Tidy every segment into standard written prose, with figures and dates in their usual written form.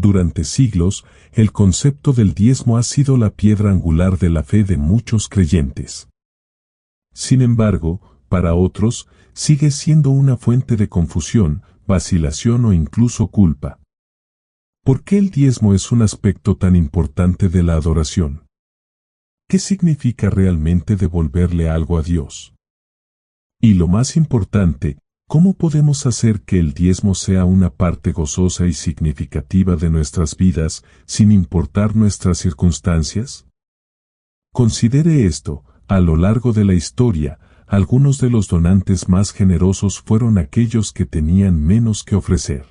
Durante siglos, el concepto del diezmo ha sido la piedra angular de la fe de muchos creyentes. Sin embargo, para otros, sigue siendo una fuente de confusión, vacilación o incluso culpa. ¿Por qué el diezmo es un aspecto tan importante de la adoración? ¿Qué significa realmente devolverle algo a Dios? Y lo más importante, ¿cómo podemos hacer que el diezmo sea una parte gozosa y significativa de nuestras vidas, sin importar nuestras circunstancias? Considere esto: a lo largo de la historia, algunos de los donantes más generosos fueron aquellos que tenían menos que ofrecer.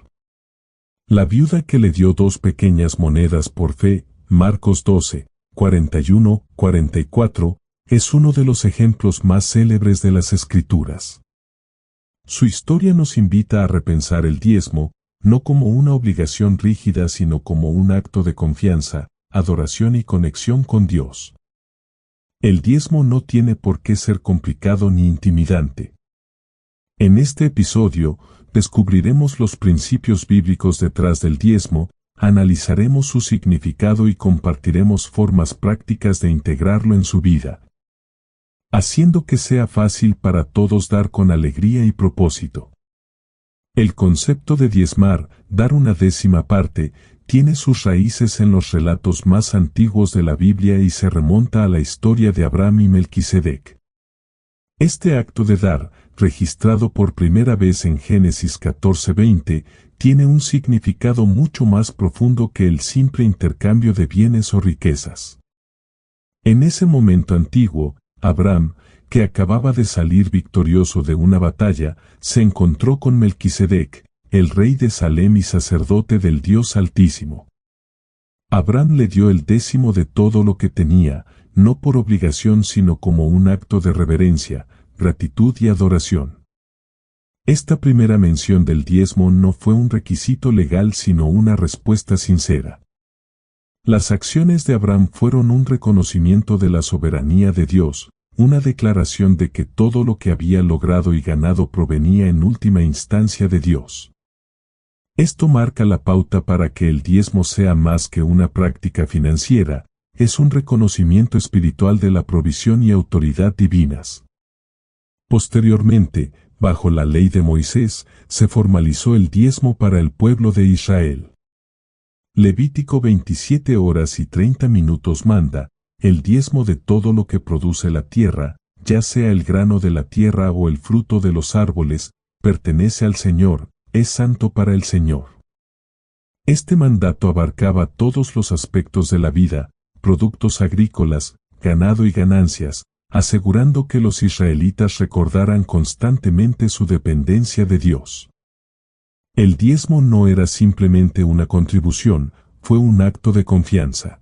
La viuda que le dio 2 pequeñas monedas por fe, Marcos 12, 41-44, es uno de los ejemplos más célebres de las Escrituras. Su historia nos invita a repensar el diezmo, no como una obligación rígida sino como un acto de confianza, adoración y conexión con Dios. El diezmo no tiene por qué ser complicado ni intimidante. En este episodio, descubriremos los principios bíblicos detrás del diezmo, analizaremos su significado y compartiremos formas prácticas de integrarlo en su vida, haciendo que sea fácil para todos dar con alegría y propósito. El concepto de diezmar, dar una décima parte, tiene sus raíces en los relatos más antiguos de la Biblia y se remonta a la historia de Abraham y Melquisedec. Este acto de dar, registrado por primera vez en Génesis 14:20, tiene un significado mucho más profundo que el simple intercambio de bienes o riquezas. En ese momento antiguo, Abraham, que acababa de salir victorioso de una batalla, se encontró con Melquisedec, el rey de Salem y sacerdote del Dios Altísimo. Abraham le dio el 10º de todo lo que tenía, no por obligación sino como un acto de reverencia, gratitud y adoración. Esta primera mención del diezmo no fue un requisito legal sino una respuesta sincera. Las acciones de Abraham fueron un reconocimiento de la soberanía de Dios, una declaración de que todo lo que había logrado y ganado provenía en última instancia de Dios. Esto marca la pauta para que el diezmo sea más que una práctica financiera, es un reconocimiento espiritual de la provisión y autoridad divinas. Posteriormente, bajo la ley de Moisés, se formalizó el diezmo para el pueblo de Israel. Levítico 27:30 manda: el diezmo de todo lo que produce la tierra, ya sea el grano de la tierra o el fruto de los árboles, pertenece al Señor, es santo para el Señor. Este mandato abarcaba todos los aspectos de la vida, productos agrícolas, ganado y ganancias, asegurando que los israelitas recordaran constantemente su dependencia de Dios. El diezmo no era simplemente una contribución, fue un acto de confianza.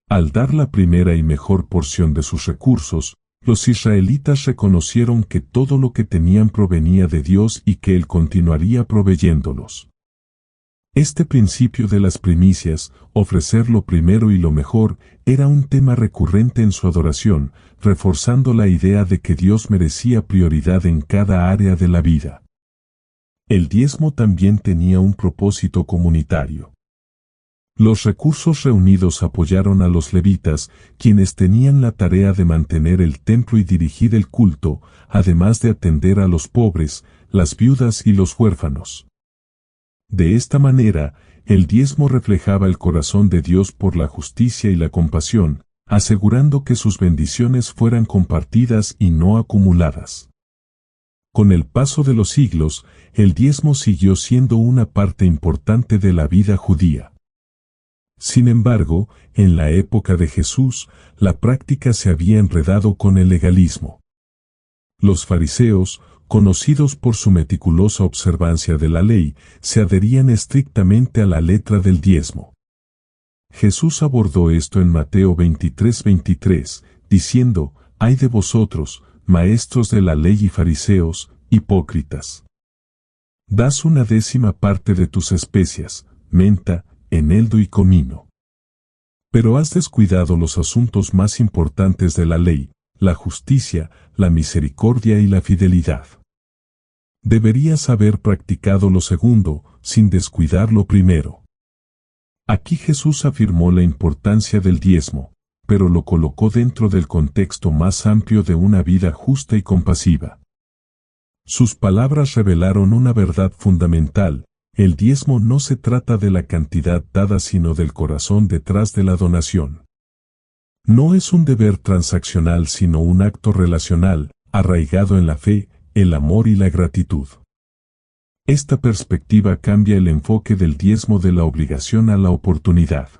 Al dar la primera y mejor porción de sus recursos, los israelitas reconocieron que todo lo que tenían provenía de Dios y que Él continuaría proveyéndolos. Este principio de las primicias, ofrecer lo primero y lo mejor, era un tema recurrente en su adoración, reforzando la idea de que Dios merecía prioridad en cada área de la vida. El diezmo también tenía un propósito comunitario. Los recursos reunidos apoyaron a los levitas, quienes tenían la tarea de mantener el templo y dirigir el culto, además de atender a los pobres, las viudas y los huérfanos. De esta manera, el diezmo reflejaba el corazón de Dios por la justicia y la compasión, asegurando que sus bendiciones fueran compartidas y no acumuladas. Con el paso de los siglos, el diezmo siguió siendo una parte importante de la vida judía. Sin embargo, en la época de Jesús, la práctica se había enredado con el legalismo. Los fariseos, conocidos por su meticulosa observancia de la ley, se adherían estrictamente a la letra del diezmo. Jesús abordó esto en Mateo 23:23, diciendo: «Ay de vosotros, maestros de la ley y fariseos, hipócritas. Das una 10ª parte de tus especias, menta, eneldo y comino. Pero has descuidado los asuntos más importantes de la ley, la justicia, la misericordia y la fidelidad. Deberías haber practicado lo segundo, sin descuidar lo primero». Aquí Jesús afirmó la importancia del diezmo, pero lo colocó dentro del contexto más amplio de una vida justa y compasiva. Sus palabras revelaron una verdad fundamental: el diezmo no se trata de la cantidad dada sino del corazón detrás de la donación. No es un deber transaccional sino un acto relacional, arraigado en la fe, el amor y la gratitud. Esta perspectiva cambia el enfoque del diezmo de la obligación a la oportunidad.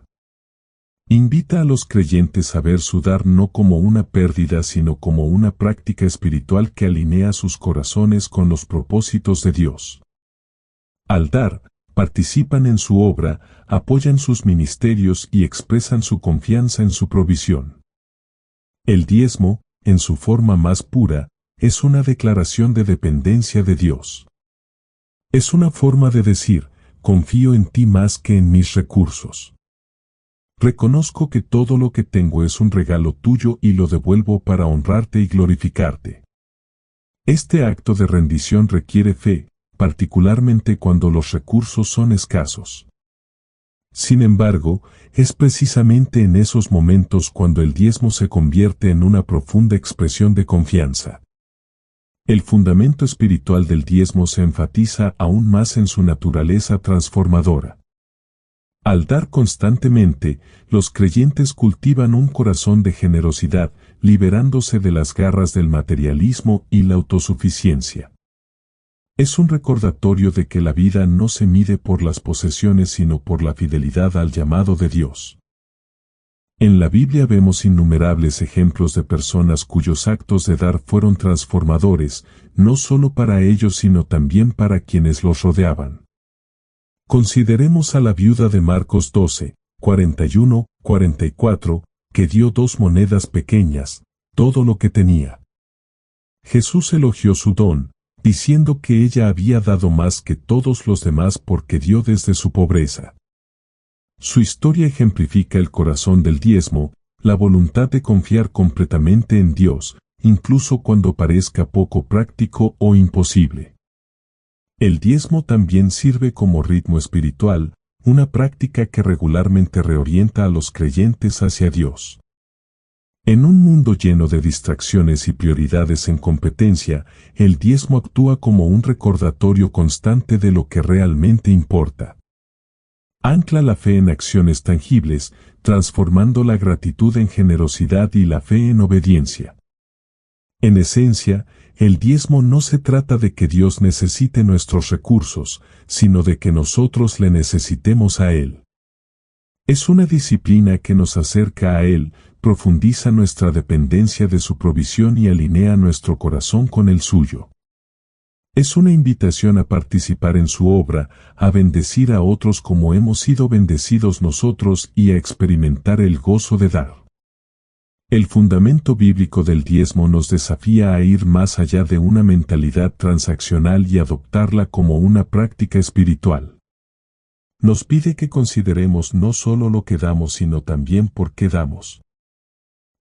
Invita a los creyentes a ver su dar no como una pérdida sino como una práctica espiritual que alinea sus corazones con los propósitos de Dios. Al dar, participan en su obra, apoyan sus ministerios y expresan su confianza en su provisión. El diezmo, en su forma más pura, es una declaración de dependencia de Dios. Es una forma de decir: confío en ti más que en mis recursos. Reconozco que todo lo que tengo es un regalo tuyo y lo devuelvo para honrarte y glorificarte. Este acto de rendición requiere fe, particularmente cuando los recursos son escasos. Sin embargo, es precisamente en esos momentos cuando el diezmo se convierte en una profunda expresión de confianza. El fundamento espiritual del diezmo se enfatiza aún más en su naturaleza transformadora. Al dar constantemente, los creyentes cultivan un corazón de generosidad, liberándose de las garras del materialismo y la autosuficiencia. Es un recordatorio de que la vida no se mide por las posesiones sino por la fidelidad al llamado de Dios. En la Biblia vemos innumerables ejemplos de personas cuyos actos de dar fueron transformadores, no solo para ellos sino también para quienes los rodeaban. Consideremos a la viuda de Marcos 12, 41-44, que dio 2 monedas pequeñas, todo lo que tenía. Jesús elogió su don, diciendo que ella había dado más que todos los demás porque dio desde su pobreza. Su historia ejemplifica el corazón del diezmo, la voluntad de confiar completamente en Dios, incluso cuando parezca poco práctico o imposible. El diezmo también sirve como ritmo espiritual, una práctica que regularmente reorienta a los creyentes hacia Dios. En un mundo lleno de distracciones y prioridades en competencia, el diezmo actúa como un recordatorio constante de lo que realmente importa. Ancla la fe en acciones tangibles, transformando la gratitud en generosidad y la fe en obediencia. En esencia, el diezmo no se trata de que Dios necesite nuestros recursos, sino de que nosotros le necesitemos a Él. Es una disciplina que nos acerca a Él, profundiza nuestra dependencia de su provisión y alinea nuestro corazón con el suyo. Es una invitación a participar en su obra, a bendecir a otros como hemos sido bendecidos nosotros y a experimentar el gozo de dar. El fundamento bíblico del diezmo nos desafía a ir más allá de una mentalidad transaccional y adoptarla como una práctica espiritual. Nos pide que consideremos no solo lo que damos sino también por qué damos.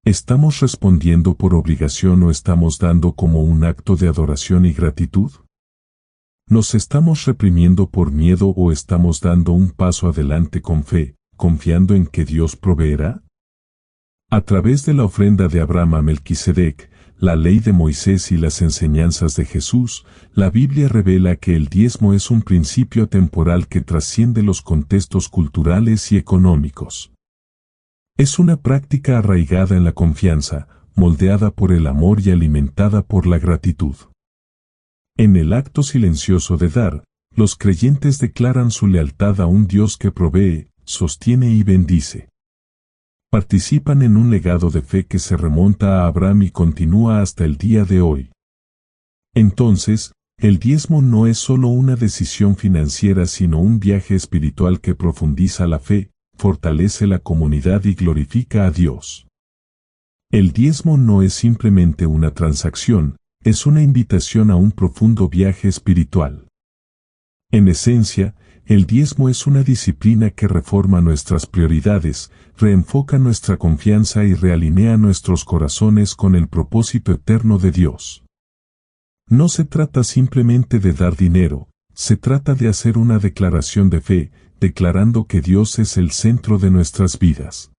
¿Estamos respondiendo por obligación o estamos dando como un acto de adoración y gratitud? ¿Nos estamos reprimiendo por miedo o estamos dando un paso adelante con fe, confiando en que Dios proveerá? A través de la ofrenda de Abraham a Melquisedec, la ley de Moisés y las enseñanzas de Jesús, la Biblia revela que el diezmo es un principio temporal que trasciende los contextos culturales y económicos. Es una práctica arraigada en la confianza, moldeada por el amor y alimentada por la gratitud. En el acto silencioso de dar, los creyentes declaran su lealtad a un Dios que provee, sostiene y bendice. Participan en un legado de fe que se remonta a Abraham y continúa hasta el día de hoy. Entonces, el diezmo no es solo una decisión financiera sino un viaje espiritual que profundiza la fe, fortalece la comunidad y glorifica a Dios. El diezmo no es simplemente una transacción, es una invitación a un profundo viaje espiritual. En esencia, el diezmo es una disciplina que reforma nuestras prioridades, reenfoca nuestra confianza y realinea nuestros corazones con el propósito eterno de Dios. No se trata simplemente de dar dinero, se trata de hacer una declaración de fe, declarando que Dios es el centro de nuestras vidas.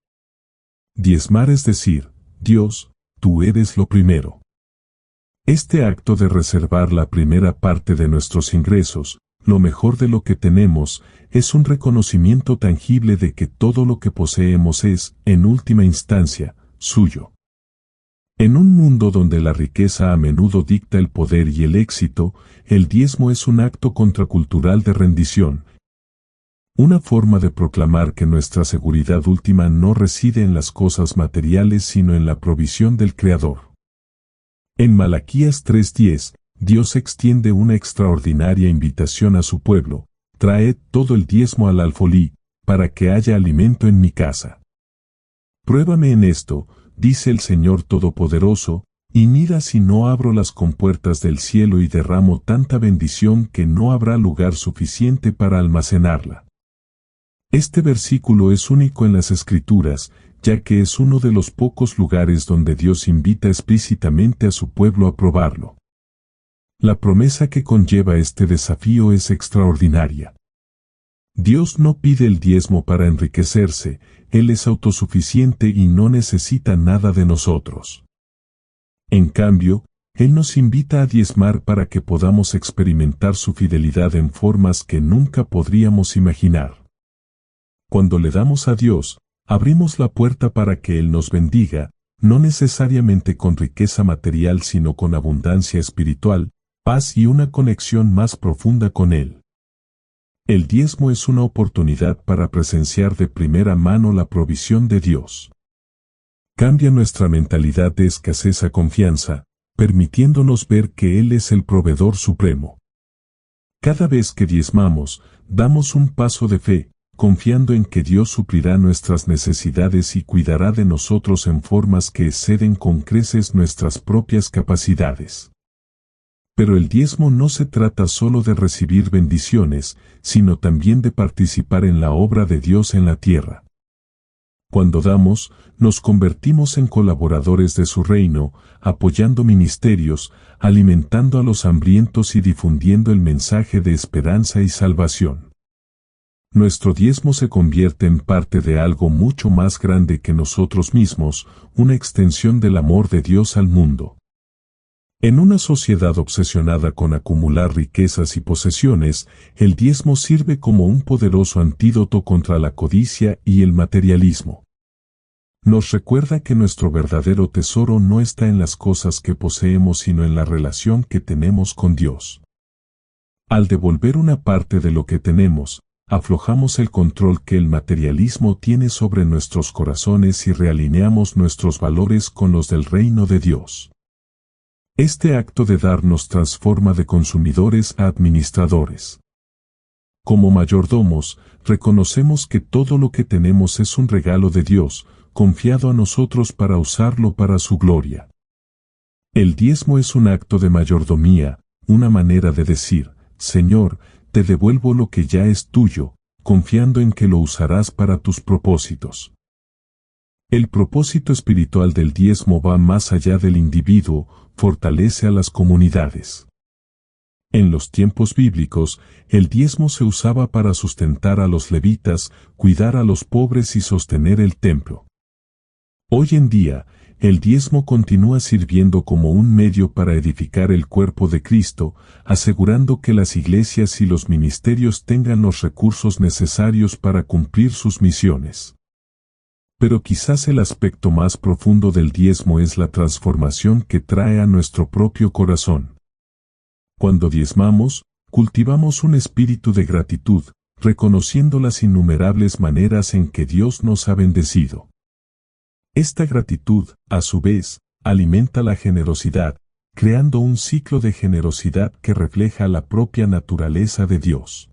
Diezmar es decir, Dios, tú eres lo primero. Este acto de reservar la primera parte de nuestros ingresos, lo mejor de lo que tenemos, es un reconocimiento tangible de que todo lo que poseemos es, en última instancia, suyo. En un mundo donde la riqueza a menudo dicta el poder y el éxito, el diezmo es un acto contracultural de rendición. Una forma de proclamar que nuestra seguridad última no reside en las cosas materiales sino en la provisión del Creador. En Malaquías 3:10, Dios extiende una extraordinaria invitación a su pueblo: traed todo el diezmo al alfolí, para que haya alimento en mi casa. Pruébame en esto, dice el Señor Todopoderoso, y mira si no abro las compuertas del cielo y derramo tanta bendición que no habrá lugar suficiente para almacenarla. Este versículo es único en las Escrituras, ya que es uno de los pocos lugares donde Dios invita explícitamente a su pueblo a probarlo. La promesa que conlleva este desafío es extraordinaria. Dios no pide el diezmo para enriquecerse, Él es autosuficiente y no necesita nada de nosotros. En cambio, Él nos invita a diezmar para que podamos experimentar su fidelidad en formas que nunca podríamos imaginar. Cuando le damos a Dios, abrimos la puerta para que Él nos bendiga, no necesariamente con riqueza material sino con abundancia espiritual, paz y una conexión más profunda con Él. El diezmo es una oportunidad para presenciar de primera mano la provisión de Dios. Cambia nuestra mentalidad de escasez a confianza, permitiéndonos ver que Él es el proveedor supremo. Cada vez que diezmamos, damos un paso de fe, confiando en que Dios suplirá nuestras necesidades y cuidará de nosotros en formas que exceden con creces nuestras propias capacidades. Pero el diezmo no se trata solo de recibir bendiciones, sino también de participar en la obra de Dios en la tierra. Cuando damos, nos convertimos en colaboradores de su reino, apoyando ministerios, alimentando a los hambrientos y difundiendo el mensaje de esperanza y salvación. Nuestro diezmo se convierte en parte de algo mucho más grande que nosotros mismos, una extensión del amor de Dios al mundo. En una sociedad obsesionada con acumular riquezas y posesiones, el diezmo sirve como un poderoso antídoto contra la codicia y el materialismo. Nos recuerda que nuestro verdadero tesoro no está en las cosas que poseemos sino en la relación que tenemos con Dios. Al devolver una parte de lo que tenemos, aflojamos el control que el materialismo tiene sobre nuestros corazones y realineamos nuestros valores con los del reino de Dios. Este acto de dar nos transforma de consumidores a administradores. Como mayordomos, reconocemos que todo lo que tenemos es un regalo de Dios, confiado a nosotros para usarlo para su gloria. El diezmo es un acto de mayordomía, una manera de decir: Señor, te devuelvo lo que ya es tuyo, confiando en que lo usarás para tus propósitos. El propósito espiritual del diezmo va más allá del individuo, fortalece a las comunidades. En los tiempos bíblicos, el diezmo se usaba para sustentar a los levitas, cuidar a los pobres y sostener el templo. Hoy en día, el diezmo continúa sirviendo como un medio para edificar el cuerpo de Cristo, asegurando que las iglesias y los ministerios tengan los recursos necesarios para cumplir sus misiones. Pero quizás el aspecto más profundo del diezmo es la transformación que trae a nuestro propio corazón. Cuando diezmamos, cultivamos un espíritu de gratitud, reconociendo las innumerables maneras en que Dios nos ha bendecido. Esta gratitud, a su vez, alimenta la generosidad, creando un ciclo de generosidad que refleja la propia naturaleza de Dios.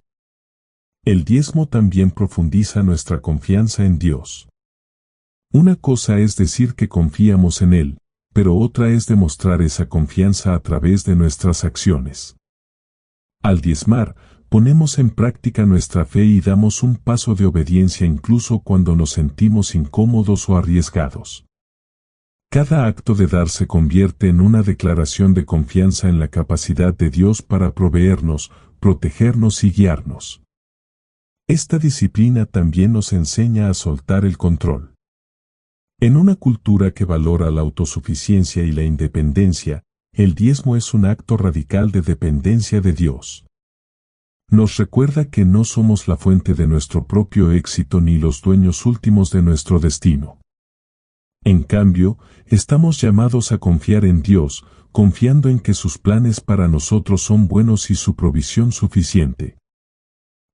El diezmo también profundiza nuestra confianza en Dios. Una cosa es decir que confiamos en Él, pero otra es demostrar esa confianza a través de nuestras acciones. Al diezmar, ponemos en práctica nuestra fe y damos un paso de obediencia incluso cuando nos sentimos incómodos o arriesgados. Cada acto de dar se convierte en una declaración de confianza en la capacidad de Dios para proveernos, protegernos y guiarnos. Esta disciplina también nos enseña a soltar el control. En una cultura que valora la autosuficiencia y la independencia, el diezmo es un acto radical de dependencia de Dios. Nos recuerda que no somos la fuente de nuestro propio éxito ni los dueños últimos de nuestro destino. En cambio, estamos llamados a confiar en Dios, confiando en que sus planes para nosotros son buenos y su provisión suficiente.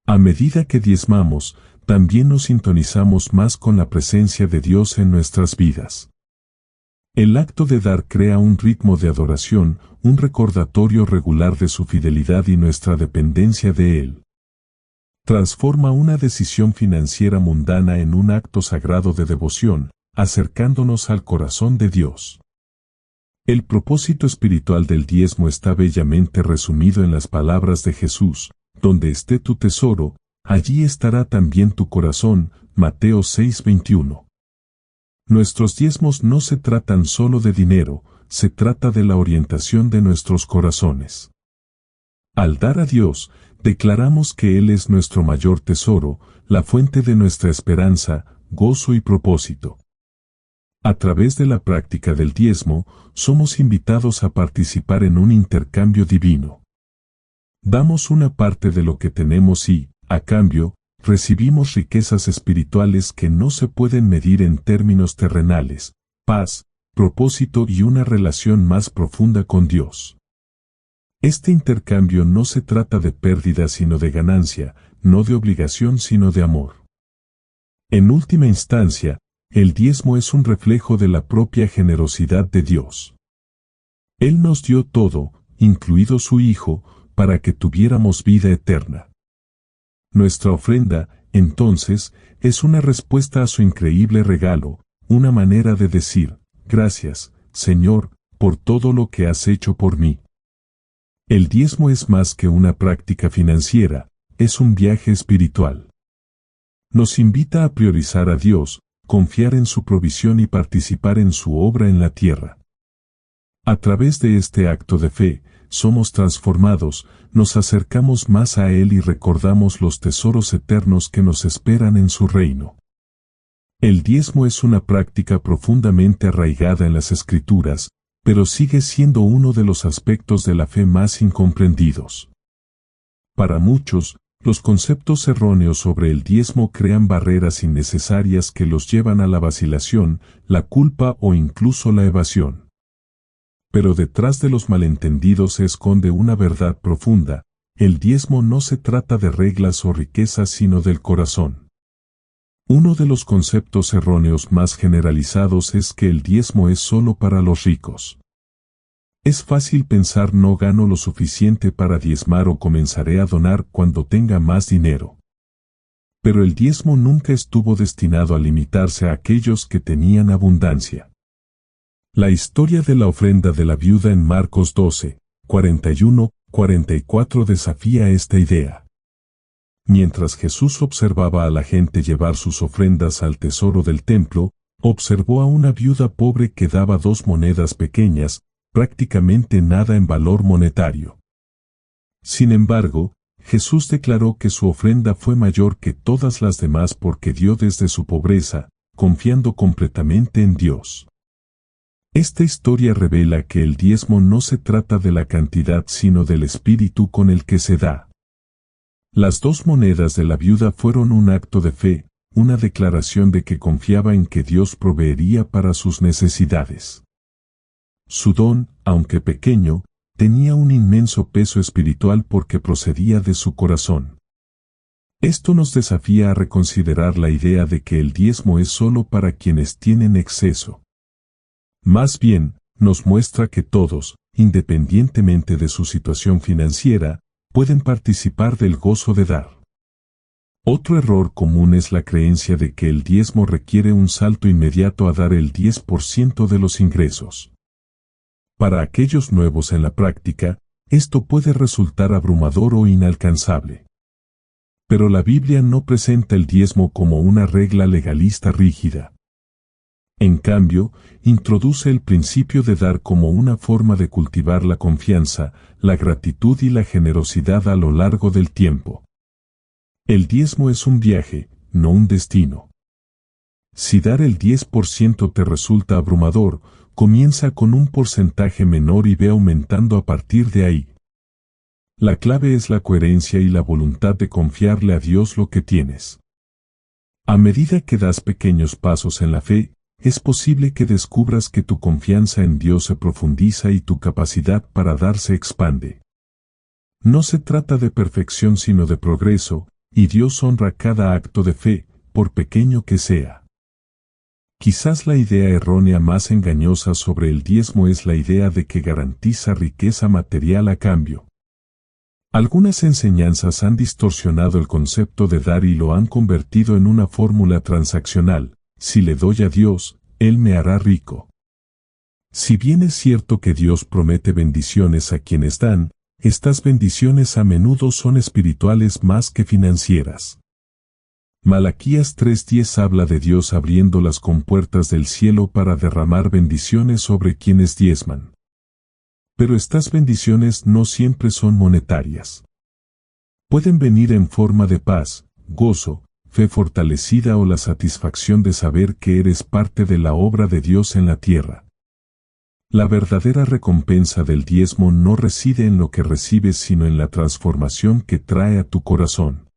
A medida que diezmamos, también nos sintonizamos más con la presencia de Dios en nuestras vidas. El acto de dar crea un ritmo de adoración, un recordatorio regular de su fidelidad y nuestra dependencia de Él. Transforma una decisión financiera mundana en un acto sagrado de devoción, acercándonos al corazón de Dios. El propósito espiritual del diezmo está bellamente resumido en las palabras de Jesús: donde esté tu tesoro, allí estará también tu corazón, Mateo 6:21. Nuestros diezmos no se tratan solo de dinero, se trata de la orientación de nuestros corazones. Al dar a Dios, declaramos que Él es nuestro mayor tesoro, la fuente de nuestra esperanza, gozo y propósito. A través de la práctica del diezmo, somos invitados a participar en un intercambio divino. Damos una parte de lo que tenemos y, a cambio, recibimos riquezas espirituales que no se pueden medir en términos terrenales: paz, propósito y una relación más profunda con Dios. Este intercambio no se trata de pérdida sino de ganancia, no de obligación sino de amor. En última instancia, el diezmo es un reflejo de la propia generosidad de Dios. Él nos dio todo, incluido su Hijo, para que tuviéramos vida eterna. Nuestra ofrenda, entonces, es una respuesta a su increíble regalo, una manera de decir: gracias, Señor, por todo lo que has hecho por mí. El diezmo es más que una práctica financiera, es un viaje espiritual. Nos invita a priorizar a Dios, confiar en su provisión y participar en su obra en la tierra. A través de este acto de fe, somos transformados, nos acercamos más a Él y recordamos los tesoros eternos que nos esperan en su reino. El diezmo es una práctica profundamente arraigada en las Escrituras, pero sigue siendo uno de los aspectos de la fe más incomprendidos. Para muchos, los conceptos erróneos sobre el diezmo crean barreras innecesarias que los llevan a la vacilación, la culpa o incluso la evasión. Pero detrás de los malentendidos se esconde una verdad profunda: el diezmo no se trata de reglas o riquezas sino del corazón. Uno de los conceptos erróneos más generalizados es que el diezmo es solo para los ricos. Es fácil pensar: no gano lo suficiente para diezmar o comenzaré a donar cuando tenga más dinero. Pero el diezmo nunca estuvo destinado a limitarse a aquellos que tenían abundancia. La historia de la ofrenda de la viuda en Marcos 12, 41-44 desafía esta idea. Mientras Jesús observaba a la gente llevar sus ofrendas al tesoro del templo, observó a una viuda pobre que daba 2 monedas pequeñas, prácticamente nada en valor monetario. Sin embargo, Jesús declaró que su ofrenda fue mayor que todas las demás porque dio desde su pobreza, confiando completamente en Dios. Esta historia revela que el diezmo no se trata de la cantidad sino del espíritu con el que se da. Las 2 monedas de la viuda fueron un acto de fe, una declaración de que confiaba en que Dios proveería para sus necesidades. Su don, aunque pequeño, tenía un inmenso peso espiritual porque procedía de su corazón. Esto nos desafía a reconsiderar la idea de que el diezmo es solo para quienes tienen exceso. Más bien, nos muestra que todos, independientemente de su situación financiera, pueden participar del gozo de dar. Otro error común es la creencia de que el diezmo requiere un salto inmediato a dar el 10% de los ingresos. Para aquellos nuevos en la práctica, esto puede resultar abrumador o inalcanzable. Pero la Biblia no presenta el diezmo como una regla legalista rígida. En cambio, introduce el principio de dar como una forma de cultivar la confianza, la gratitud y la generosidad a lo largo del tiempo. El diezmo es un viaje, no un destino. Si dar el 10% te resulta abrumador, comienza con un porcentaje menor y ve aumentando a partir de ahí. La clave es la coherencia y la voluntad de confiarle a Dios lo que tienes. A medida que das pequeños pasos en la fe, es posible que descubras que tu confianza en Dios se profundiza y tu capacidad para dar se expande. No se trata de perfección sino de progreso, y Dios honra cada acto de fe, por pequeño que sea. Quizás la idea errónea más engañosa sobre el diezmo es la idea de que garantiza riqueza material a cambio. Algunas enseñanzas han distorsionado el concepto de dar y lo han convertido en una fórmula transaccional: si le doy a Dios, Él me hará rico. Si bien es cierto que Dios promete bendiciones a quienes dan, estas bendiciones a menudo son espirituales más que financieras. Malaquías 3:10 habla de Dios abriendo las compuertas del cielo para derramar bendiciones sobre quienes diezman. Pero estas bendiciones no siempre son monetarias. Pueden venir en forma de paz, gozo, fe fortalecida o la satisfacción de saber que eres parte de la obra de Dios en la tierra. La verdadera recompensa del diezmo no reside en lo que recibes sino en la transformación que trae a tu corazón.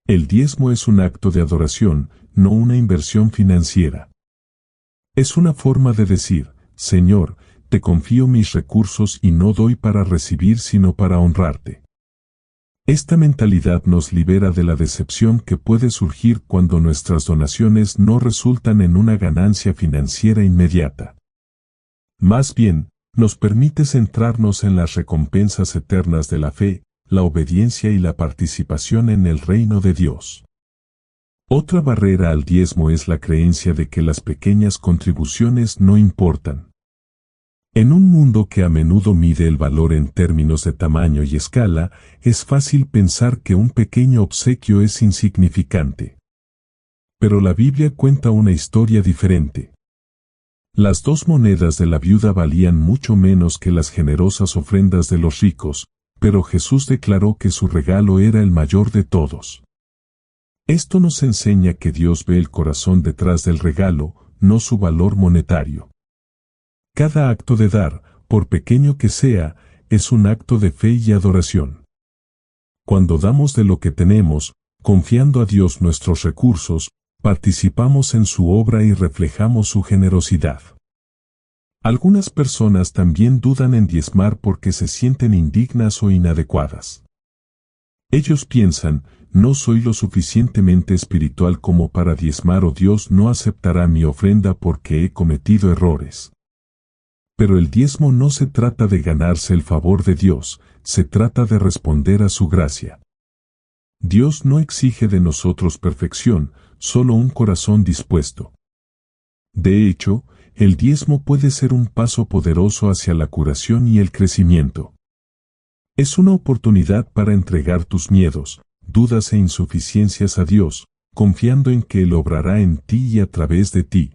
El diezmo es un acto de adoración, no una inversión financiera. Es una forma de decir: Señor, te confío mis recursos y no doy para recibir sino para honrarte. Esta mentalidad nos libera de la decepción que puede surgir cuando nuestras donaciones no resultan en una ganancia financiera inmediata. Más bien, nos permite centrarnos en las recompensas eternas de la fe, la obediencia y la participación en el reino de Dios. Otra barrera al diezmo es la creencia de que las pequeñas contribuciones no importan. En un mundo que a menudo mide el valor en términos de tamaño y escala, es fácil pensar que un pequeño obsequio es insignificante. Pero la Biblia cuenta una historia diferente. Las 2 monedas de la viuda valían mucho menos que las generosas ofrendas de los ricos, pero Jesús declaró que su regalo era el mayor de todos. Esto nos enseña que Dios ve el corazón detrás del regalo, no su valor monetario. Cada acto de dar, por pequeño que sea, es un acto de fe y adoración. Cuando damos de lo que tenemos, confiando a Dios nuestros recursos, participamos en su obra y reflejamos su generosidad. Algunas personas también dudan en diezmar porque se sienten indignas o inadecuadas. Ellos piensan: no soy lo suficientemente espiritual como para diezmar o Dios no aceptará mi ofrenda porque he cometido errores. Pero el diezmo no se trata de ganarse el favor de Dios, se trata de responder a su gracia. Dios no exige de nosotros perfección, solo un corazón dispuesto. De hecho, el diezmo puede ser un paso poderoso hacia la curación y el crecimiento. Es una oportunidad para entregar tus miedos, dudas e insuficiencias a Dios, confiando en que Él obrará en ti y a través de ti.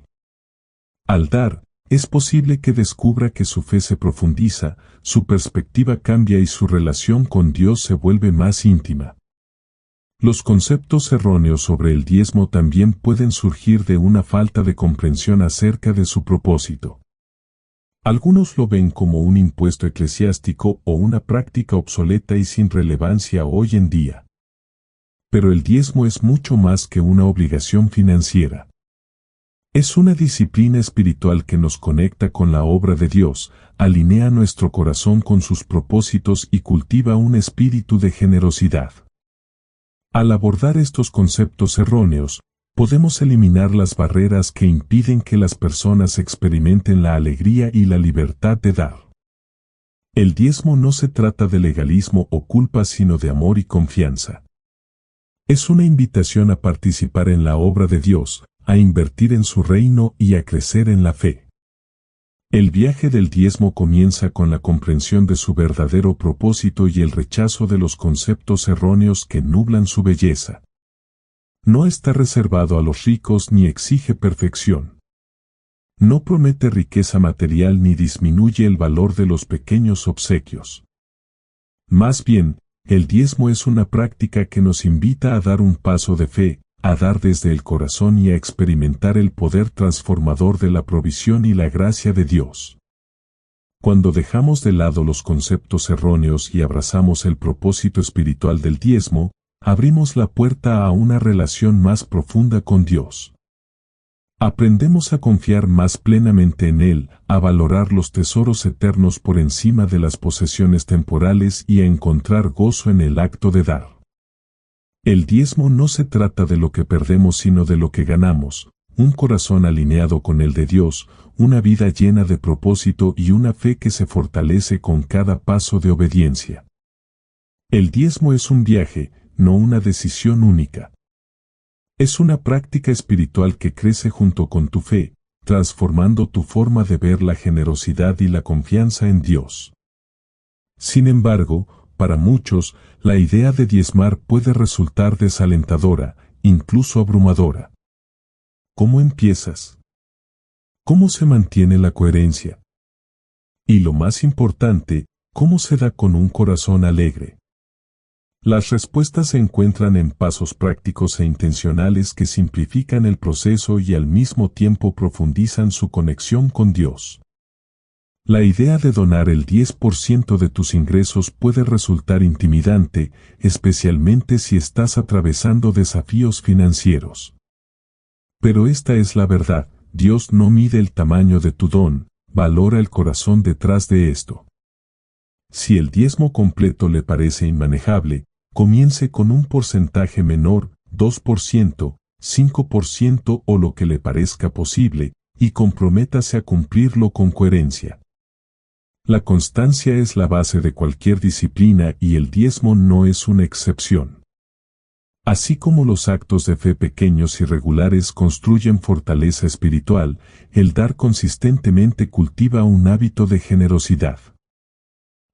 Al dar, es posible que descubra que su fe se profundiza, su perspectiva cambia y su relación con Dios se vuelve más íntima. Los conceptos erróneos sobre el diezmo también pueden surgir de una falta de comprensión acerca de su propósito. Algunos lo ven como un impuesto eclesiástico o una práctica obsoleta y sin relevancia hoy en día. Pero el diezmo es mucho más que una obligación financiera. Es una disciplina espiritual que nos conecta con la obra de Dios, alinea nuestro corazón con sus propósitos y cultiva un espíritu de generosidad. Al abordar estos conceptos erróneos, podemos eliminar las barreras que impiden que las personas experimenten la alegría y la libertad de dar. El diezmo no se trata de legalismo o culpa sino de amor y confianza. Es una invitación a participar en la obra de Dios, a invertir en su reino y a crecer en la fe. El viaje del diezmo comienza con la comprensión de su verdadero propósito y el rechazo de los conceptos erróneos que nublan su belleza. No está reservado a los ricos ni exige perfección. No promete riqueza material ni disminuye el valor de los pequeños obsequios. Más bien, el diezmo es una práctica que nos invita a dar un paso de fe, a dar desde el corazón y a experimentar el poder transformador de la provisión y la gracia de Dios. Cuando dejamos de lado los conceptos erróneos y abrazamos el propósito espiritual del diezmo, abrimos la puerta a una relación más profunda con Dios. Aprendemos a confiar más plenamente en Él, a valorar los tesoros eternos por encima de las posesiones temporales y a encontrar gozo en el acto de dar. El diezmo no se trata de lo que perdemos sino de lo que ganamos, un corazón alineado con el de Dios, una vida llena de propósito y una fe que se fortalece con cada paso de obediencia. El diezmo es un viaje, no una decisión única. Es una práctica espiritual que crece junto con tu fe, transformando tu forma de ver la generosidad y la confianza en Dios. Sin embargo, para muchos, la idea de diezmar puede resultar desalentadora, incluso abrumadora. ¿Cómo empiezas? ¿Cómo se mantiene la coherencia? Y lo más importante, ¿cómo se da con un corazón alegre? Las respuestas se encuentran en pasos prácticos e intencionales que simplifican el proceso y al mismo tiempo profundizan su conexión con Dios. La idea de donar el 10% de tus ingresos puede resultar intimidante, especialmente si estás atravesando desafíos financieros. Pero esta es la verdad, Dios no mide el tamaño de tu don, valora el corazón detrás de esto. Si el diezmo completo le parece inmanejable, comience con un porcentaje menor, 2%, 5% o lo que le parezca posible, y comprométase a cumplirlo con coherencia. La constancia es la base de cualquier disciplina y el diezmo no es una excepción. Así como los actos de fe pequeños y regulares construyen fortaleza espiritual, el dar consistentemente cultiva un hábito de generosidad.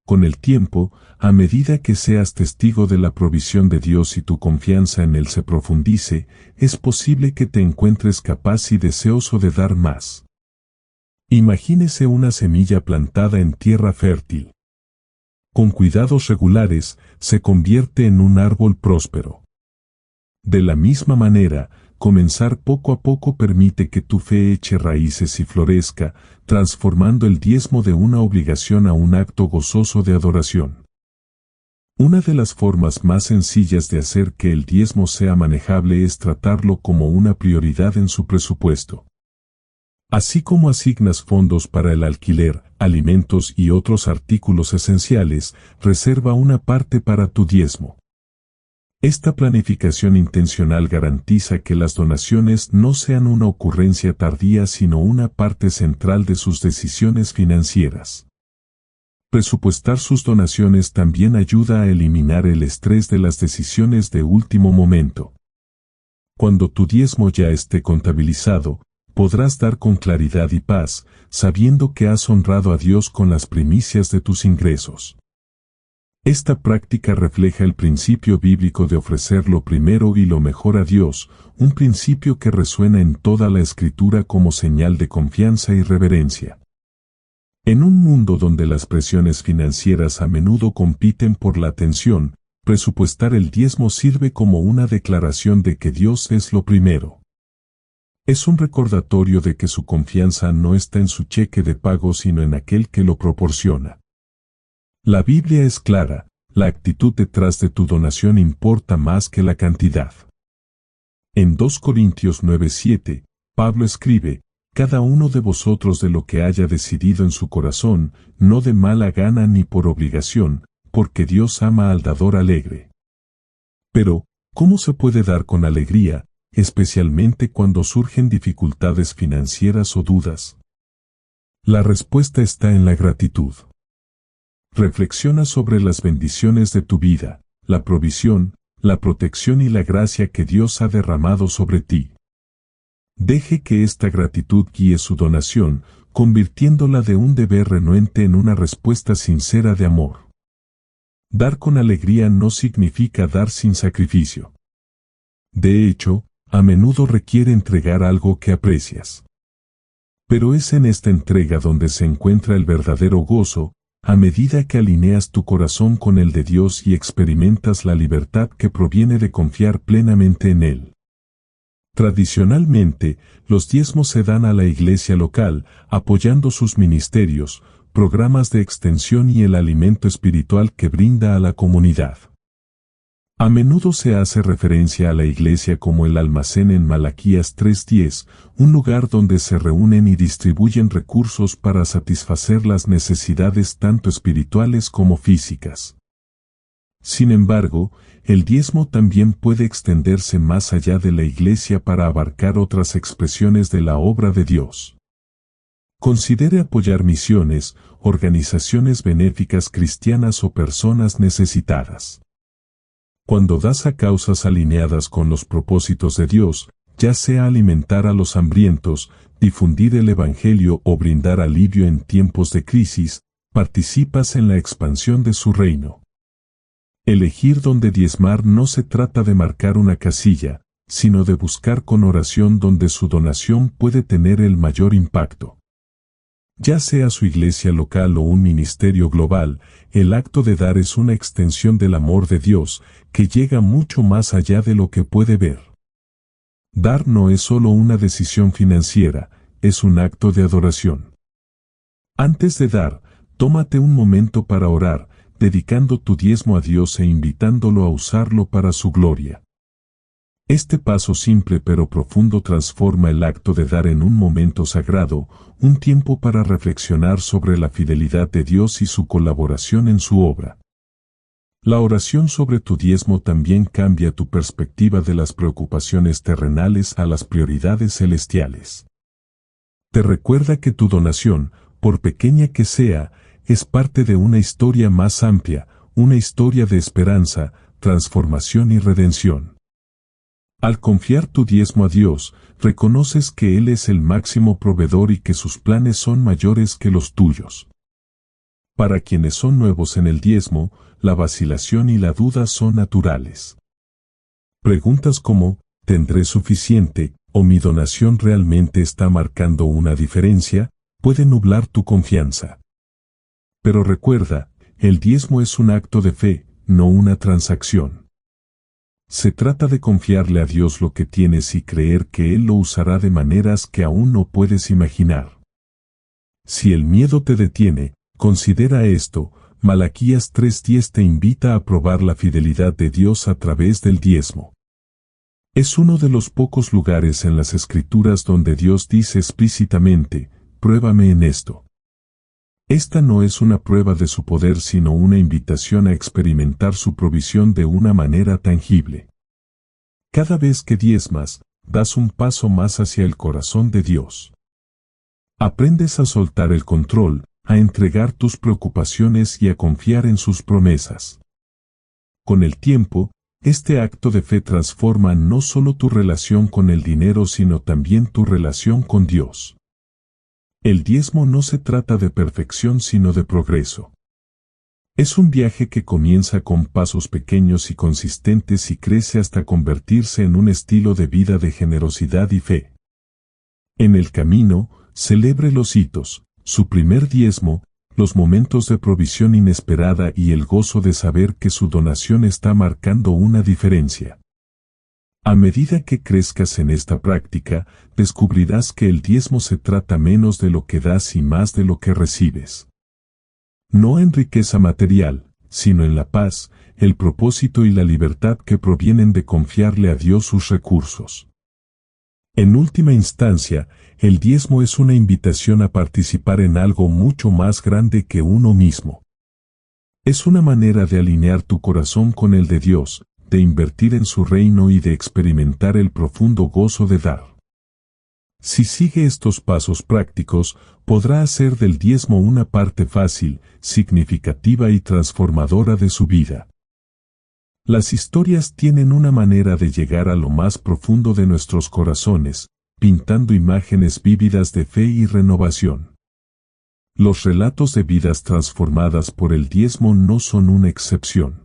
Con el tiempo, a medida que seas testigo de la provisión de Dios y tu confianza en Él se profundice, es posible que te encuentres capaz y deseoso de dar más. Imagínese una semilla plantada en tierra fértil. Con cuidados regulares, se convierte en un árbol próspero. De la misma manera, comenzar poco a poco permite que tu fe eche raíces y florezca, transformando el diezmo de una obligación a un acto gozoso de adoración. Una de las formas más sencillas de hacer que el diezmo sea manejable es tratarlo como una prioridad en su presupuesto. Así como asignas fondos para el alquiler, alimentos y otros artículos esenciales, reserva una parte para tu diezmo. Esta planificación intencional garantiza que las donaciones no sean una ocurrencia tardía sino una parte central de sus decisiones financieras. Presupuestar sus donaciones también ayuda a eliminar el estrés de las decisiones de último momento. Cuando tu diezmo ya esté contabilizado, podrás dar con claridad y paz, sabiendo que has honrado a Dios con las primicias de tus ingresos. Esta práctica refleja el principio bíblico de ofrecer lo primero y lo mejor a Dios, un principio que resuena en toda la Escritura como señal de confianza y reverencia. En un mundo donde las presiones financieras a menudo compiten por la atención, presupuestar el diezmo sirve como una declaración de que Dios es lo primero. Es un recordatorio de que su confianza no está en su cheque de pago sino en aquel que lo proporciona. La Biblia es clara, la actitud detrás de tu donación importa más que la cantidad. En 2 Corintios 9:7, Pablo escribe, cada uno de vosotros de lo que haya decidido en su corazón, no de mala gana ni por obligación, porque Dios ama al dador alegre. Pero, ¿cómo se puede dar con alegría, especialmente cuando surgen dificultades financieras o dudas? La respuesta está en la gratitud. Reflexiona sobre las bendiciones de tu vida, la provisión, la protección y la gracia que Dios ha derramado sobre ti. Deje que esta gratitud guíe su donación, convirtiéndola de un deber renuente en una respuesta sincera de amor. Dar con alegría no significa dar sin sacrificio. De hecho, a menudo requiere entregar algo que aprecias. Pero es en esta entrega donde se encuentra el verdadero gozo, a medida que alineas tu corazón con el de Dios y experimentas la libertad que proviene de confiar plenamente en Él. Tradicionalmente, los diezmos se dan a la iglesia local, apoyando sus ministerios, programas de extensión y el alimento espiritual que brinda a la comunidad. A menudo se hace referencia a la iglesia como el almacén en Malaquías 3:10, un lugar donde se reúnen y distribuyen recursos para satisfacer las necesidades tanto espirituales como físicas. Sin embargo, el diezmo también puede extenderse más allá de la iglesia para abarcar otras expresiones de la obra de Dios. Considere apoyar misiones, organizaciones benéficas cristianas o personas necesitadas. Cuando das a causas alineadas con los propósitos de Dios, ya sea alimentar a los hambrientos, difundir el Evangelio o brindar alivio en tiempos de crisis, participas en la expansión de su reino. Elegir dónde diezmar no se trata de marcar una casilla, sino de buscar con oración donde su donación puede tener el mayor impacto. Ya sea su iglesia local o un ministerio global, el acto de dar es una extensión del amor de Dios, que llega mucho más allá de lo que puede ver. Dar no es solo una decisión financiera, es un acto de adoración. Antes de dar, tómate un momento para orar, dedicando tu diezmo a Dios e invitándolo a usarlo para su gloria. Este paso simple pero profundo transforma el acto de dar en un momento sagrado, un tiempo para reflexionar sobre la fidelidad de Dios y su colaboración en su obra. La oración sobre tu diezmo también cambia tu perspectiva de las preocupaciones terrenales a las prioridades celestiales. Te recuerda que tu donación, por pequeña que sea, es parte de una historia más amplia, una historia de esperanza, transformación y redención. Al confiar tu diezmo a Dios, reconoces que Él es el máximo proveedor y que sus planes son mayores que los tuyos. Para quienes son nuevos en el diezmo, la vacilación y la duda son naturales. Preguntas como, ¿tendré suficiente? ¿O mi donación realmente está marcando una diferencia? Pueden nublar tu confianza. Pero recuerda, el diezmo es un acto de fe, no una transacción. Se trata de confiarle a Dios lo que tienes y creer que Él lo usará de maneras que aún no puedes imaginar. Si el miedo te detiene, considera esto. Malaquías 3:10 te invita a probar la fidelidad de Dios a través del diezmo. Es uno de los pocos lugares en las Escrituras donde Dios dice explícitamente, pruébame en esto. Esta no es una prueba de su poder sino una invitación a experimentar su provisión de una manera tangible. Cada vez que diezmas, das un paso más hacia el corazón de Dios. Aprendes a soltar el control, a entregar tus preocupaciones y a confiar en sus promesas. Con el tiempo, este acto de fe transforma no solo tu relación con el dinero sino también tu relación con Dios. El diezmo no se trata de perfección sino de progreso. Es un viaje que comienza con pasos pequeños y consistentes y crece hasta convertirse en un estilo de vida de generosidad y fe. En el camino, celebre los hitos, su primer diezmo, los momentos de provisión inesperada y el gozo de saber que su donación está marcando una diferencia. A medida que crezcas en esta práctica, descubrirás que el diezmo se trata menos de lo que das y más de lo que recibes. No en riqueza material, sino en la paz, el propósito y la libertad que provienen de confiarle a Dios sus recursos. En última instancia, el diezmo es una invitación a participar en algo mucho más grande que uno mismo. Es una manera de alinear tu corazón con el de Dios, de invertir en su reino y de experimentar el profundo gozo de dar. Si sigue estos pasos prácticos, podrá hacer del diezmo una parte fácil, significativa y transformadora de su vida. Las historias tienen una manera de llegar a lo más profundo de nuestros corazones, pintando imágenes vívidas de fe y renovación. Los relatos de vidas transformadas por el diezmo no son una excepción.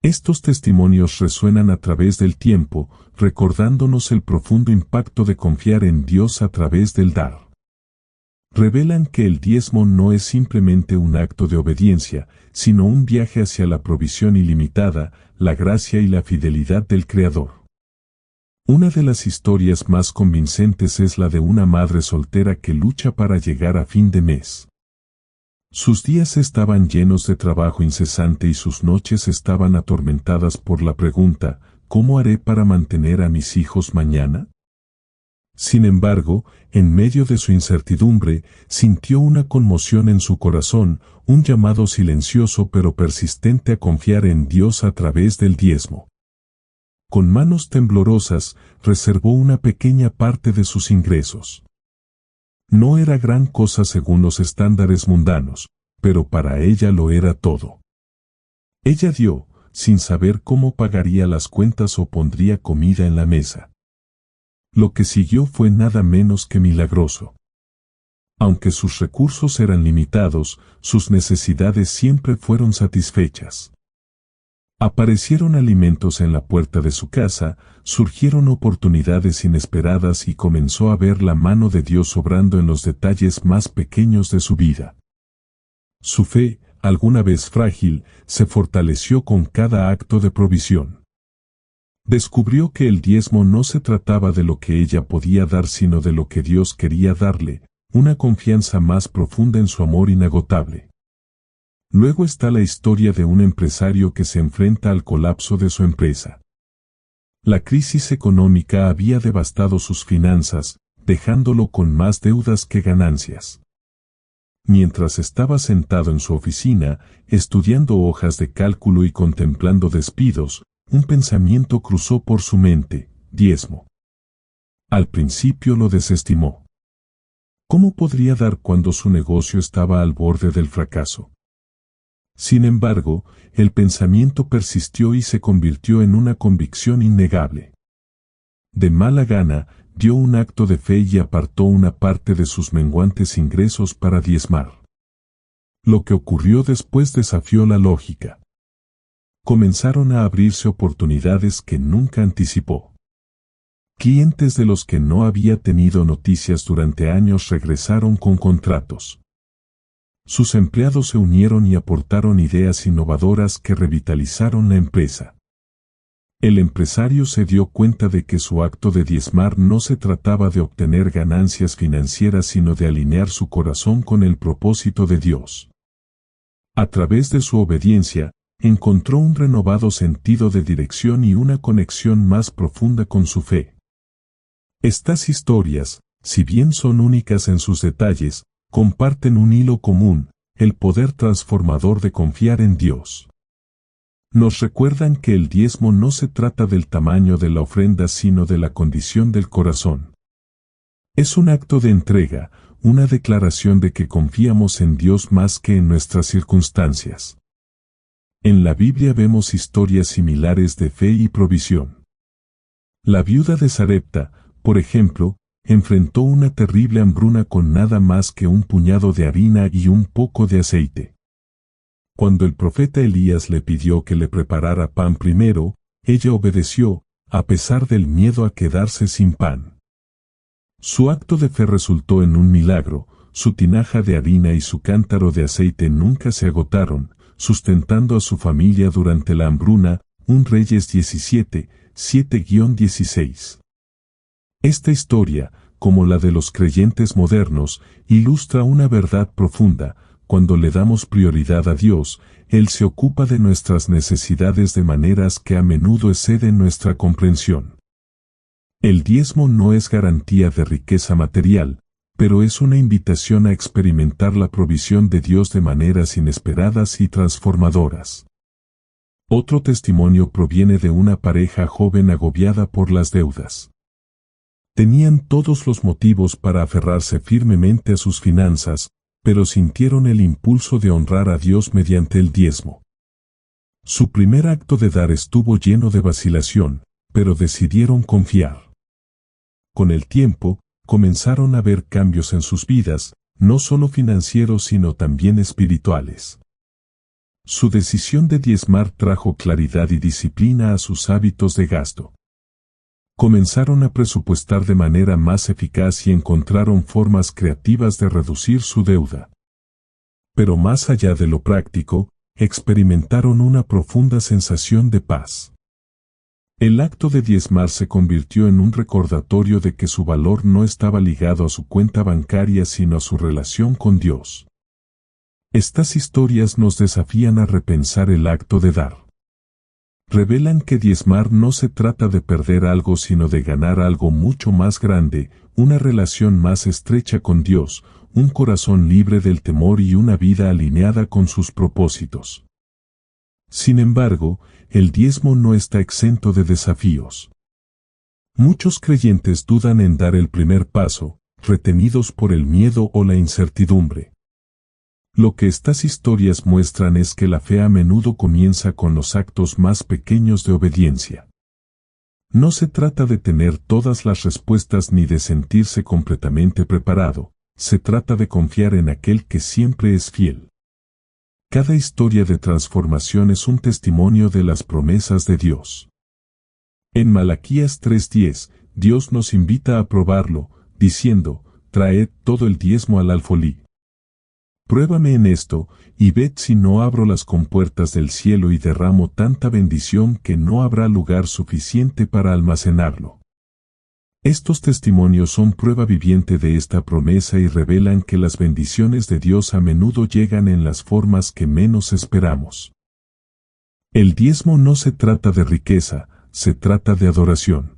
Estos testimonios resuenan a través del tiempo, recordándonos el profundo impacto de confiar en Dios a través del dar. revelan que el diezmo no es simplemente un acto de obediencia, sino un viaje hacia la provisión ilimitada, la gracia y la fidelidad del Creador. Una de las historias más convincentes es la de una madre soltera que lucha para llegar a fin de mes. Sus días estaban llenos de trabajo incesante y sus noches estaban atormentadas por la pregunta, ¿cómo haré para mantener a mis hijos mañana? Sin embargo, en medio de su incertidumbre, sintió una conmoción en su corazón, un llamado silencioso pero persistente a confiar en Dios a través del diezmo. Con manos temblorosas, reservó una pequeña parte de sus ingresos. No era gran cosa según los estándares mundanos, pero para ella lo era todo. Ella dio, sin saber cómo pagaría las cuentas o pondría comida en la mesa. Lo que siguió fue nada menos que milagroso. Aunque sus recursos eran limitados, sus necesidades siempre fueron satisfechas. Aparecieron alimentos en la puerta de su casa, surgieron oportunidades inesperadas y comenzó a ver la mano de Dios obrando en los detalles más pequeños de su vida. Su fe, alguna vez frágil, se fortaleció con cada acto de provisión. Descubrió que el diezmo no se trataba de lo que ella podía dar sino de lo que Dios quería darle, una confianza más profunda en su amor inagotable. Luego está la historia de un empresario que se enfrenta al colapso de su empresa. La crisis económica había devastado sus finanzas, dejándolo con más deudas que ganancias. Mientras estaba sentado en su oficina, estudiando hojas de cálculo y contemplando despidos, un pensamiento cruzó por su mente: diezmo. Al principio lo desestimó. ¿Cómo podría dar cuando su negocio estaba al borde del fracaso? Sin embargo, el pensamiento persistió y se convirtió en una convicción innegable. De mala gana, dio un acto de fe y apartó una parte de sus menguantes ingresos para diezmar. Lo que ocurrió después desafió la lógica. Comenzaron a abrirse oportunidades que nunca anticipó. Clientes de los que no había tenido noticias durante años regresaron con contratos. Sus empleados se unieron y aportaron ideas innovadoras que revitalizaron la empresa. El empresario se dio cuenta de que su acto de diezmar no se trataba de obtener ganancias financieras sino de alinear su corazón con el propósito de Dios. A través de su obediencia, encontró un renovado sentido de dirección y una conexión más profunda con su fe. Estas historias, si bien son únicas en sus detalles, comparten un hilo común: el poder transformador de confiar en Dios. Nos recuerdan que el diezmo no se trata del tamaño de la ofrenda sino de la condición del corazón. Es un acto de entrega, una declaración de que confiamos en Dios más que en nuestras circunstancias. En la Biblia vemos historias similares de fe y provisión. La viuda de Sarepta, por ejemplo, enfrentó una terrible hambruna con nada más que un puñado de harina y un poco de aceite. Cuando el profeta Elías le pidió que le preparara pan primero, ella obedeció, a pesar del miedo a quedarse sin pan. Su acto de fe resultó en un milagro: su tinaja de harina y su cántaro de aceite nunca se agotaron, sustentando a su familia durante la hambruna. 1 Reyes 17, 7-16. Esta historia, como la de los creyentes modernos, ilustra una verdad profunda: cuando le damos prioridad a Dios, Él se ocupa de nuestras necesidades de maneras que a menudo exceden nuestra comprensión. El diezmo no es garantía de riqueza material, pero es una invitación a experimentar la provisión de Dios de maneras inesperadas y transformadoras. Otro testimonio proviene de una pareja joven agobiada por las deudas. Tenían todos los motivos para aferrarse firmemente a sus finanzas, pero sintieron el impulso de honrar a Dios mediante el diezmo. Su primer acto de dar estuvo lleno de vacilación, pero decidieron confiar. Con el tiempo, comenzaron a ver cambios en sus vidas, no solo financieros sino también espirituales. Su decisión de diezmar trajo claridad y disciplina a sus hábitos de gasto. Comenzaron a presupuestar de manera más eficaz y encontraron formas creativas de reducir su deuda. Pero más allá de lo práctico, experimentaron una profunda sensación de paz. El acto de diezmar se convirtió en un recordatorio de que su valor no estaba ligado a su cuenta bancaria sino a su relación con Dios. Estas historias nos desafían a repensar el acto de dar. Revelan que diezmar no se trata de perder algo sino de ganar algo mucho más grande, una relación más estrecha con Dios, un corazón libre del temor y una vida alineada con sus propósitos. Sin embargo, el diezmo no está exento de desafíos. Muchos creyentes dudan en dar el primer paso, retenidos por el miedo o la incertidumbre. Lo que estas historias muestran es que la fe a menudo comienza con los actos más pequeños de obediencia. No se trata de tener todas las respuestas ni de sentirse completamente preparado, se trata de confiar en aquel que siempre es fiel. Cada historia de transformación es un testimonio de las promesas de Dios. En Malaquías 3:10, Dios nos invita a probarlo, diciendo, «Traed todo el diezmo al alfolí». Pruébame en esto, y ved si no abro las compuertas del cielo y derramo tanta bendición que no habrá lugar suficiente para almacenarlo. Estos testimonios son prueba viviente de esta promesa y revelan que las bendiciones de Dios a menudo llegan en las formas que menos esperamos. El diezmo no se trata de riqueza, se trata de adoración.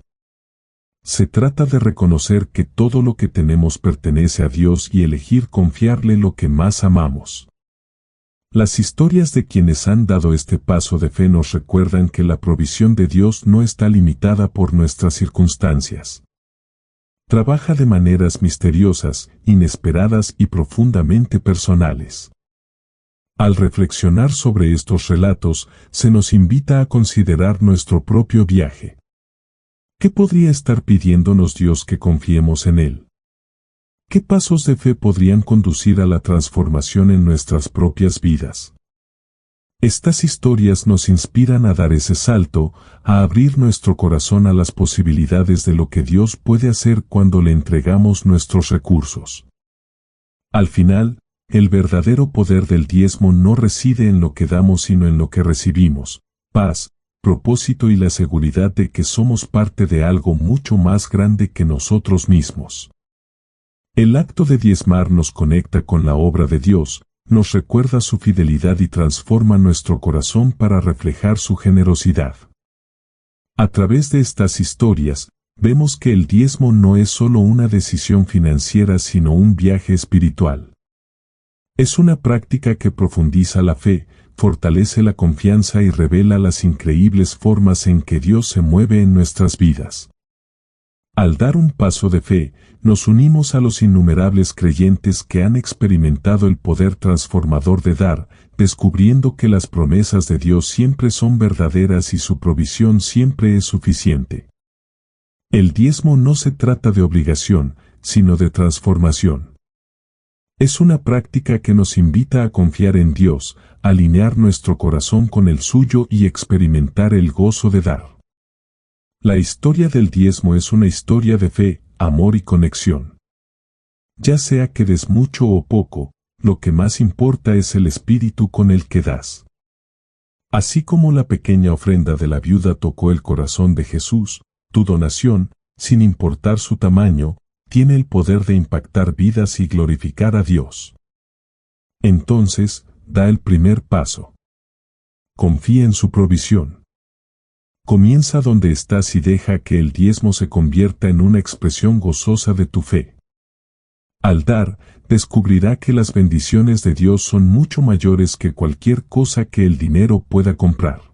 Se trata de reconocer que todo lo que tenemos pertenece a Dios y elegir confiarle lo que más amamos. Las historias de quienes han dado este paso de fe nos recuerdan que la provisión de Dios no está limitada por nuestras circunstancias. Trabaja de maneras misteriosas, inesperadas y profundamente personales. Al reflexionar sobre estos relatos, se nos invita a considerar nuestro propio viaje. ¿Qué podría estar pidiéndonos Dios que confiemos en Él? ¿Qué pasos de fe podrían conducir a la transformación en nuestras propias vidas? Estas historias nos inspiran a dar ese salto, a abrir nuestro corazón a las posibilidades de lo que Dios puede hacer cuando le entregamos nuestros recursos. Al final, el verdadero poder del diezmo no reside en lo que damos sino en lo que recibimos: paz, propósito y la seguridad de que somos parte de algo mucho más grande que nosotros mismos. El acto de diezmar nos conecta con la obra de Dios, nos recuerda su fidelidad y transforma nuestro corazón para reflejar su generosidad. A través de estas historias, vemos que el diezmo no es solo una decisión financiera sino un viaje espiritual. Es una práctica que profundiza la fe, fortalece la confianza y revela las increíbles formas en que Dios se mueve en nuestras vidas. Al dar un paso de fe, nos unimos a los innumerables creyentes que han experimentado el poder transformador de dar, descubriendo que las promesas de Dios siempre son verdaderas y su provisión siempre es suficiente. El diezmo no se trata de obligación, sino de transformación. Es una práctica que nos invita a confiar en Dios, alinear nuestro corazón con el suyo y experimentar el gozo de dar. La historia del diezmo es una historia de fe, amor y conexión. Ya sea que des mucho o poco, lo que más importa es el espíritu con el que das. Así como la pequeña ofrenda de la viuda tocó el corazón de Jesús, tu donación, sin importar su tamaño, tiene el poder de impactar vidas y glorificar a Dios. Entonces, da el primer paso. Confía en su provisión. Comienza donde estás y deja que el diezmo se convierta en una expresión gozosa de tu fe. Al dar, descubrirá que las bendiciones de Dios son mucho mayores que cualquier cosa que el dinero pueda comprar.